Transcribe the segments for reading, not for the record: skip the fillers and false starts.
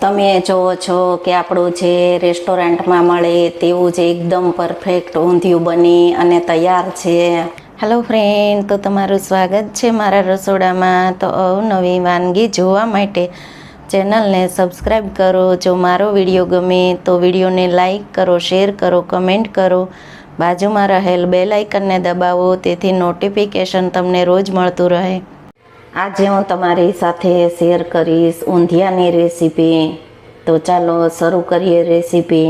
તમે જોવો છો કે આપણું જે રેસ્ટોરન્ટમાં મળે તેવું જ એકદમ પરફેક્ટ ઊંધિયું બની અને તૈયાર છે. હેલો ફ્રેન્ડ, તો તમારું સ્વાગત છે મારા રસોડામાં. તો અવનવી વાનગી જોવા માટે ચેનલને સબસ્ક્રાઈબ કરો. જો મારો વિડીયો ગમે તો વિડીયોને લાઈક કરો, શેર કરો, કમેન્ટ કરો. બાજુમાં રહેલ બેલ આઇકનને દબાવો, તેથી નોટિફિકેશન તમને રોજ મળતું રહે. આજે હું તમારી સાથે શેર કરીશ ઊંધિયાની રેસીપી. તો ચાલો શરૂ કરીએ રેસીપી.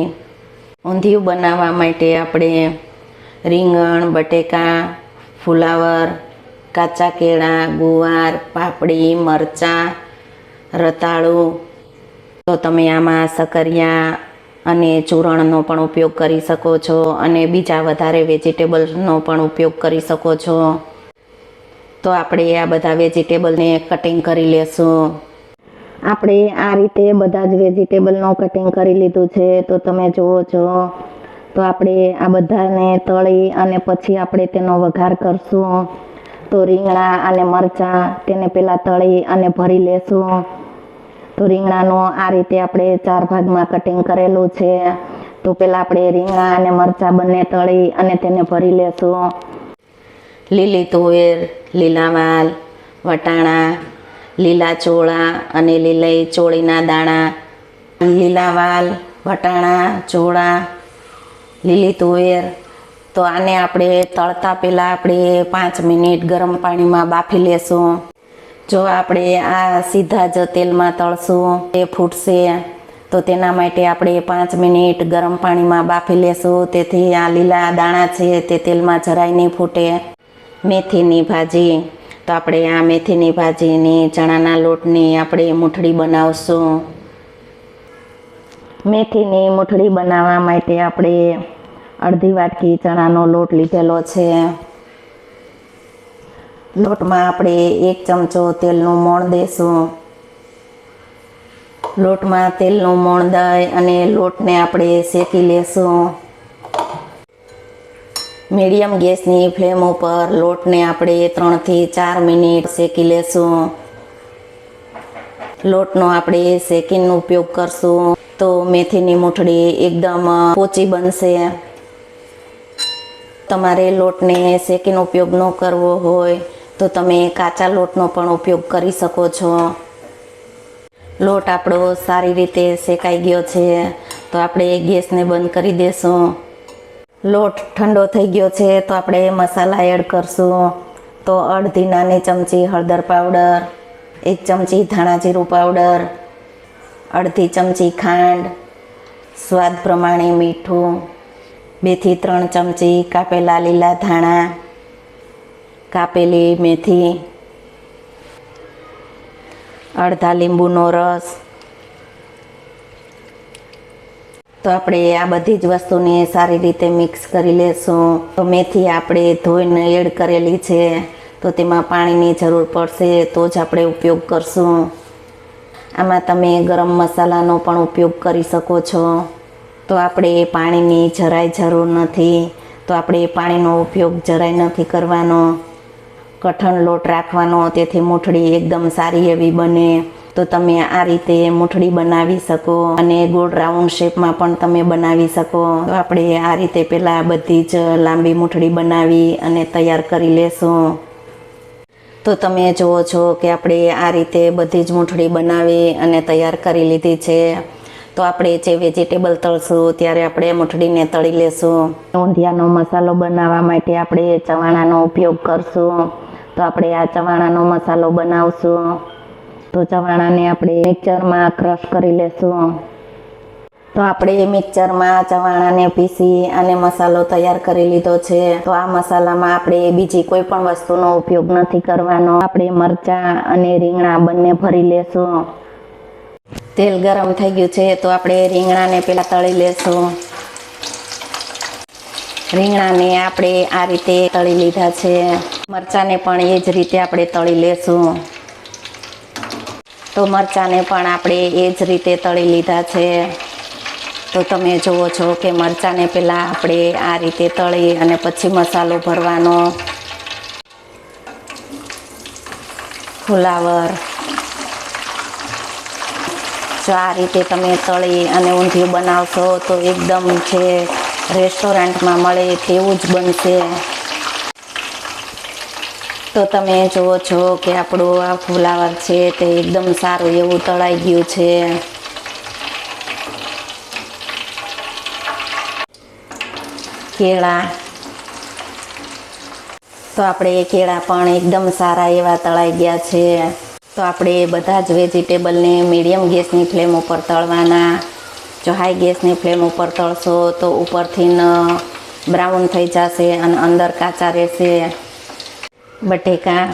ઊંધિયું બનાવવા માટે આપણે રીંગણ, બટેકા, ફુલાવર, કાચા કેળા, ગુવાર, પાપડી, મરચાં, રતાળું. તો તમે આમાં સકરિયા અને ચૂરણનો પણ ઉપયોગ કરી શકો છો અને બીજા વધારે વેજીટેબલ્સનો પણ ઉપયોગ કરી શકો છો. તો આપણે આ બધા વેજીટેબલને કટિંગ કરી લેશું. આપણે આ રીતે બધા જ વેજીટેબલનું કટિંગ કરી લીધું છે. તો તમે જુઓ છો તો આપણે આ બધાને તળી અને પછી આપણે તેનો વઘાર કરશું. તો રીંગણા અને મરચાં તેને પહેલાં તળી અને ભરી લેશું. તો રીંગણાનું આ રીતે આપણે 4 ભાગમાં કટિંગ કરેલું છે. તો પહેલાં આપણે રીંગણા અને મરચાં બંને તળી અને તેને ભરી લેશું. લીલી તુવેર, લીલા વાલ, વટાણા, લીલા ચોળા અને લીલી ચોળીના દાણા. લીલા વાલ, વટાણા, ચોળા, લીલી તુવેર. તો આને આપણે તળતા પહેલાં આપણે 5 મિનિટ ગરમ પાણીમાં બાફી લેશું. જો આપણે આ સીધા જ તેલમાં તળશું તે ફૂટશે. તો તેના માટે આપણે 5 મિનિટ ગરમ પાણીમાં બાફી લેશું, તેથી આ લીલા દાણા છે તે તેલમાં જરાય નહીં ફૂટે. મેથીની ભાજી. તો આપણે આ મેથીની ભાજીની ચણાના લોટની આપણે મૂઠડી બનાવશું. મેથીની મૂઠડી બનાવવા માટે આપણે અડધી વાટકી ચણાનો લોટ લીધેલો છે. લોટમાં આપણે 1 ચમચો તેલનું મોણ દઈશું. લોટમાં તેલનું મોણ દઈ અને લોટને આપણે શેકી લેશું. મીડિયમ ગેસની ફ્લેમ ઉપર લોટને આપણે 3 થી 4 મિનિટ શેકી લેશું. લોટનો આપણે શેકીનો ઉપયોગ કરશું તો મેથીની મૂઠડી એકદમ પોચી બનશે. તમારે લોટને શેકીનો ઉપયોગ ન કરવો હોય તો તમે કાચા લોટનો પણ ઉપયોગ કરી શકો છો. લોટ આપણો સારી રીતે શેકાઈ ગયો છે. તો આપણે ગેસને બંધ કરી દઈશું. લોટ ઠંડો થઈ ગયો છે તો આપણે મસાલા એડ કરશું. તો અડધી નાની ચમચી હળદર પાવડર, 1 ચમચી ધાણા જીરું પાવડર, અડધી ચમચી ખાંડ, સ્વાદ પ્રમાણે મીઠું, 2 થી 3 ચમચી કાપેલા લીલા ધાણા, કાપેલી મેથી, અડધા લીંબુનો રસ. તો આપણે આ બધી જ વસ્તુને સારી રીતે મિક્સ કરી લેશું. તો મેથી આપણે ધોઈને એડ કરેલી છે, તો તેમાં પાણીની જરૂર પડશે તો જ આપણે ઉપયોગ કરશું. આમાં તમે ગરમ મસાલાનો પણ ઉપયોગ કરી શકો છો. તો આપણે પાણીની જરાય જરૂર નથી. તો આપણે પાણીનો ઉપયોગ જરાય નથી કરવાનો. કઠણ લોટ રાખવાનો, તેથી મૂઠડી એકદમ સારી એવી બને. તો તમે આ રીતે મૂઠડી બનાવી શકો અને ગોળ રાઉન્ડ શેપમાં પણ તમે બનાવી શકો. તો આપણે આ રીતે પહેલાં બધી જ લાંબી મૂઠડી બનાવી અને તૈયાર કરી લેશું. તો તમે જુઓ છો કે આપણે આ રીતે બધી જ મૂઠડી બનાવી અને તૈયાર કરી લીધી છે. તો આપણે જે વેજીટેબલ તળશું ત્યારે આપણે મૂઠડીને તળી લેશું. ઊંધિયાનો મસાલો બનાવવા માટે આપણે ચવાણાનો ઉપયોગ કરશું. તો આપણે આ ચવાણાનો મસાલો બનાવશું. તો ચવાણાને આપણે મિક્સરમાં ક્રશ કરી લેશું. તો આપણે મિક્સરમાં ચવાણાને પીસી અને મસાલો તૈયાર કરી લીધો છે. તો આ મસાલામાં આપણે બીજી કોઈ પણ વસ્તુનો ઉપયોગ નથી કરવાનો. આપણે મરચાં અને રીંગણા બંને ભરી લેશું. તેલ ગરમ થઈ ગયું છે તો આપણે રીંગણાને પહેલાં તળી લેશું. રીંગણાને આપણે આ રીતે તળી લીધા છે. મરચાંને પણ એ જ રીતે આપણે તળી લેશું. તો મરચાંને પણ આપણે એ જ રીતે તળી લીધા છે. તો તમે જુઓ છો કે મરચાંને પહેલાં આપણે આ રીતે તળી અને પછી મસાલો ભરવાનો. ફુલાવર, જો આ રીતે તમે તળી અને ઊંધિયું બનાવશો તો એકદમ છે રેસ્ટોરન્ટમાં મળે તેવું જ બનશે. તો તમે જુઓ છો કે આપણું આ ફુલાવર છે તે એકદમ સારું એવું તળાઈ ગયું છે. કેળા, તો આપણે કેળા પણ એકદમ સારા એવા તળાઈ ગયા છે. તો આપણે બધા જ વેજીટેબલને મીડિયમ ગેસની ફ્લેમ ઉપર તળવાના. જો હાઈ ગેસની ફ્લેમ ઉપર તળશો તો ઉપરથી બ્રાઉન થઈ જશે અને અંદર કાચા રહેશે. બટેકા,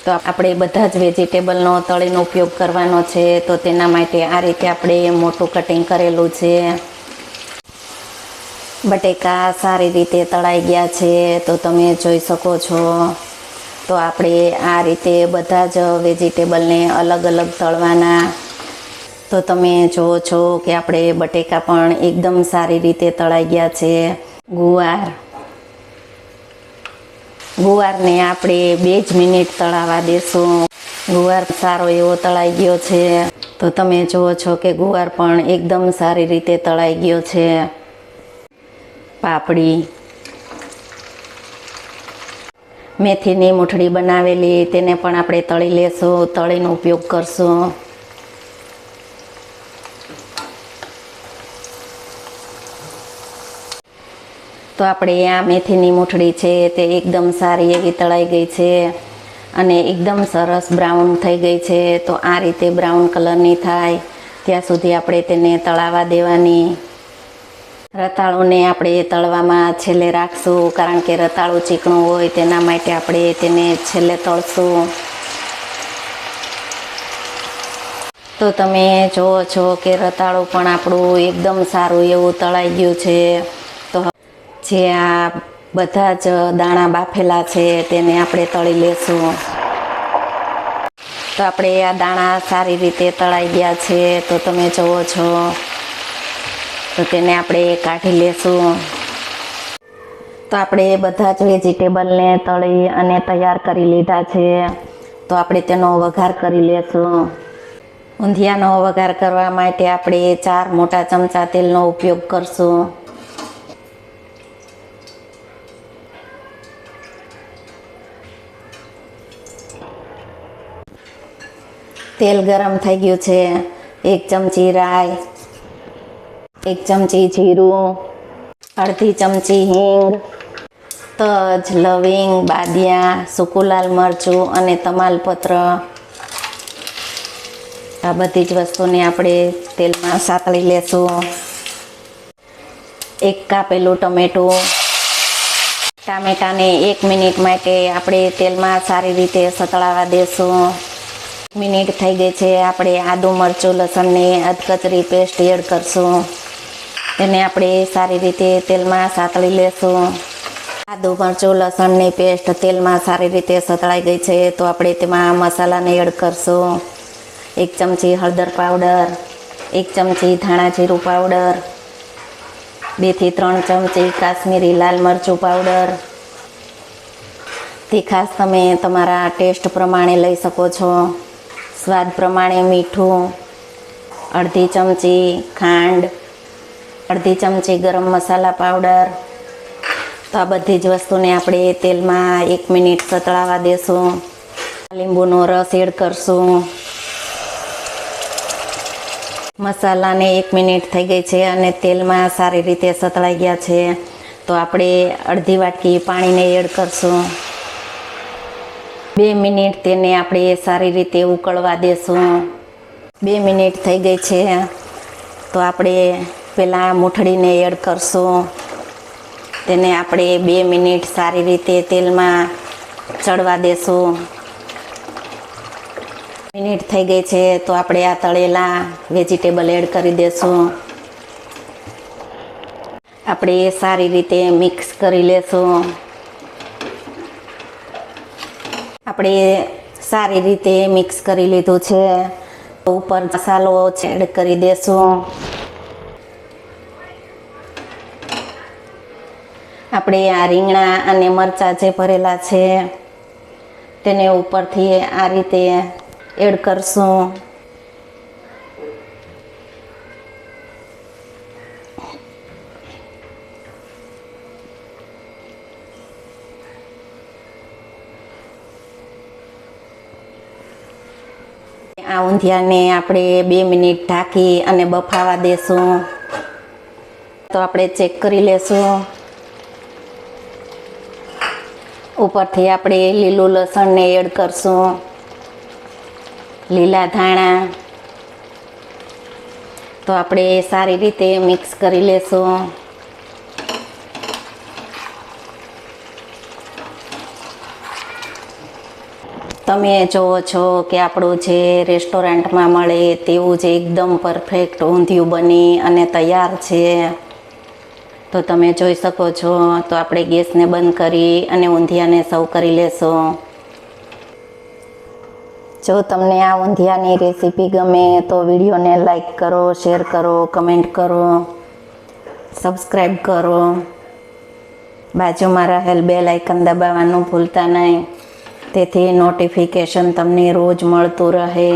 તો આપણે બધા જ વેજીટેબલનો તળીનો ઉપયોગ કરવાનો છે, તો તેના માટે આ રીતે આપણે મોટું કટિંગ કરેલું છે. બટેકા સારી રીતે તળાઈ ગયા છે, તો તમે જોઈ શકો છો. તો આપણે આ રીતે બધા જ વેજીટેબલને અલગ અલગ તળવાના. તો તમે જુઓ છો કે આપણે બટેકા પણ એકદમ સારી રીતે તળાઈ ગયા છે. ગુવારને આપણે 2 જ મિનિટ તળાવવા દેશું. ગુવાર સારો એવો તળાઈ ગયો છે. તો તમે જુઓ છો કે ગુવાર પણ એકદમ સારી રીતે તળાઈ ગયો છે. પાપડી, મેથીની મૂઠડી બનાવેલી, તેને પણ આપણે તળી લેશું, તળીનો ઉપયોગ કરશું. તો આપણે આ મેથીની મૂઠડી છે તે એકદમ સારી એવી તળાઈ ગઈ છે અને એકદમ સરસ બ્રાઉન થઈ ગઈ છે. તો આ રીતે બ્રાઉન કલરની થાય ત્યાં સુધી આપણે તેને તળાવવા દેવાની. રતાળુને આપણે તળવામાં છેલ્લે રાખશું, કારણ કે રતાળું ચીકણું હોય તેના માટે આપણે તેને છેલ્લે તળશું. તો તમે જુઓ છો કે રતાળું પણ આપણું એકદમ સારું એવું તળાઈ ગયું છે. તો જે આ બધા જ દાણા બાફેલા છે તેને આપણે તળી લેશું. તો આપણે આ દાણા સારી રીતે તળાઈ ગયા છે, તો તમે જુઓ છો. તો તેને આપણે કાઢી લેશું. તો આપણે બધા જ વેજીટેબલને તળી અને તૈયાર કરી લીધા છે. તો આપણે તેનો વઘાર કરી લેશું. ઊંધિયાનો વઘાર કરવા માટે આપણે 4 મોટા ચમચા તેલનો ઉપયોગ કરશું. તેલ ગરમ થઈ ગયું છે. 1 ચમચી રાઈ, 1 ચમચી જીરું, અડધી ચમચી હિંગ, તજ, લવિંગ, બાદિયા, સૂકું લાલ મરચું અને તમાલપત્ર. આ બધી જ વસ્તુને આપણે તેલમાં સાતળી લેશું. 1 કાપેલું ટમેટું. ટામેટાને 1 મિનિટ માટે આપણે તેલમાં સારી રીતે સતળાવા દેશું. 1 મિનિટ થઈ ગઈ છે. આપણે આદું, મરચું, લસણની અધકચરી પેસ્ટ એડ કરશું. તેને આપણે સારી રીતે તેલમાં સાતળી લેશું. આદું, મરચું, લસણની પેસ્ટ તેલમાં સારી રીતે સતળાઈ ગઈ છે, તો આપણે તેમાં મસાલાને એડ કરશું. 1 ચમચી હળદર પાવડર, 1 ચમચી ધાણા જીરું પાવડર, 2 થી 3 ચમચી કાશ્મીરી લાલ મરચું પાવડર. તીખાશ તમે તમારા ટેસ્ટ પ્રમાણે લઈ શકો છો. સ્વાદ પ્રમાણે મીઠું, અડધી ચમચી ખાંડ, અડધી ચમચી ગરમ મસાલા પાવડર. તો આ બધી જ વસ્તુને આપણે તેલમાં 1 મિનિટ સતળાવા દેશું. લીંબુનો રસ એડ કરશું. મસાલાને 1 મિનિટ થઈ ગઈ છે અને તેલમાં સારી રીતે સતળાઈ ગયા છે, તો આપણે અડધી વાટકી પાણીને એડ કરશું. 2 મિનિટ તેને આપણે સારી રીતે ઉકળવા દેશું. 2 મિનિટ થઈ ગઈ છે, તો આપણે પહેલાં મૂઠડીને એડ કરશું. તેને આપણે 2 મિનિટ સારી રીતે તેલમાં ચડવા દેશું. મિનિટ થઈ ગઈ છે, તો આપણે આ તળેલા વેજીટેબલ એડ કરી દેશું. આપણે સારી રીતે મિક્સ કરી લેશું. આપણે સારી રીતે મિક્સ કરી લીધું છે. ઉપર મસાલો એડ કરી દેશું. આપણે આ રીંગણા અને મરચાં જે ભરેલા છે તેને ઉપરથી આ રીતે એડ કરશું. આ ઊંધિયાને આપણે 2 મિનિટ ઢાંકી અને બફાવા દેશું. તો આપણે ચેક કરી લેશું. ઉપરથી આપણે લીલું લસણને એડ કરશું, લીલા ધાણા. તો આપણે સારી રીતે મિક્સ કરી લેશું. તમે જુઓ છો કે આપણું જે રેસ્ટોરન્ટમાં મળે તેવું જ એકદમ પરફેક્ટ ઊંધિયું બની અને તૈયાર છે. તો તમે જોઈ શકો છો. તો આપણે ગેસને બંધ કરી અને ઊંધિયાને સર્વ કરી લેશું. જો તમને આ ઊંધિયાની રેસીપી ગમે તો વિડીયોને લાઈક કરો, શેર કરો, કમેન્ટ કરો, સબસ્ક્રાઈબ કરો. બાજુમાં રહેલ બેલ આઇકન દબાવવાનું ભૂલતા નહીં, તેથી નોટિફિકેશન તમને રોજ મળતું રહે.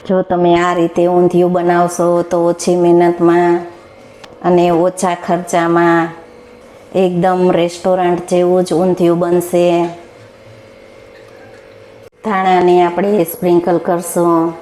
જો તમે આ રીતે ઊંધિયું બનાવશો તો ઓછી મહેનતમાં અને ઓછા ખર્ચામાં એકદમ રેસ્ટોરન્ટ જેવું જ ઊંધિયું બનશે. ધાણાને આપણે સ્પ્રિંકલ કરશું.